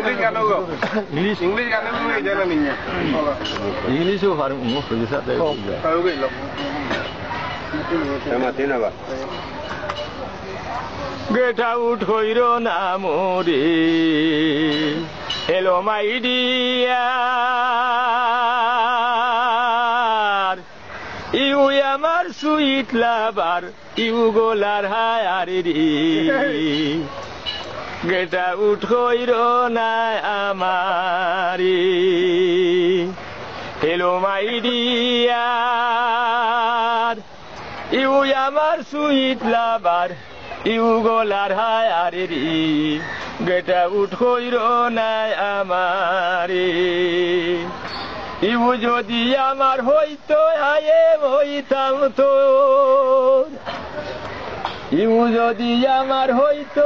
English kan lo. English kan lo ni jangan ni. English tu harus mu bisa deh. Tahu ke lo? Sama tiada ba. Get out hoiro na mori. Hello my dear. You আমার sweet lover. You go lar hayari. Get out hoiro na amari. Hello my dear. You আমার sweet lover. You go lar hayari. Get out hoiro na amari. You যদি আমার হইতো আয়ে হইতাম তোর You যদি আমার হইতো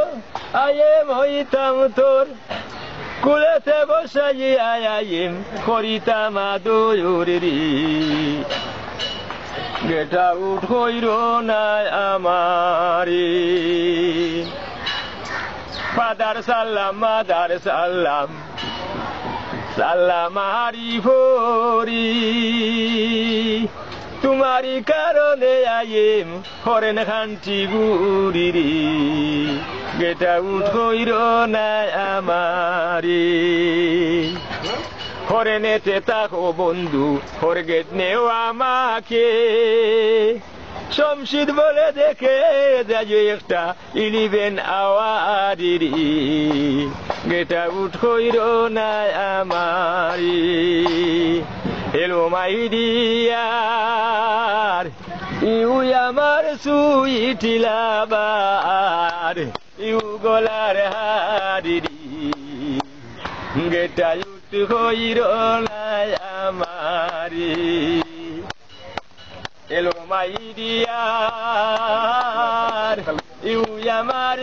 আয়ে হইতাম তোর কুলেতে বসাই আয়াইম করিতাম আদুরি Get out হইরো না আমারি Father salam mother salam Salam harifori Tumari karone ayem Horen khanti guriri Get out hoiro na amari Horenete tako bondu Horget neo amake Şamşid böyle deke dayekta iliben awadiri Get out hoiro na amari Hello my dear You amar sweet lover You golar hadiri Get out hoiro na amari Hello my dear, you are my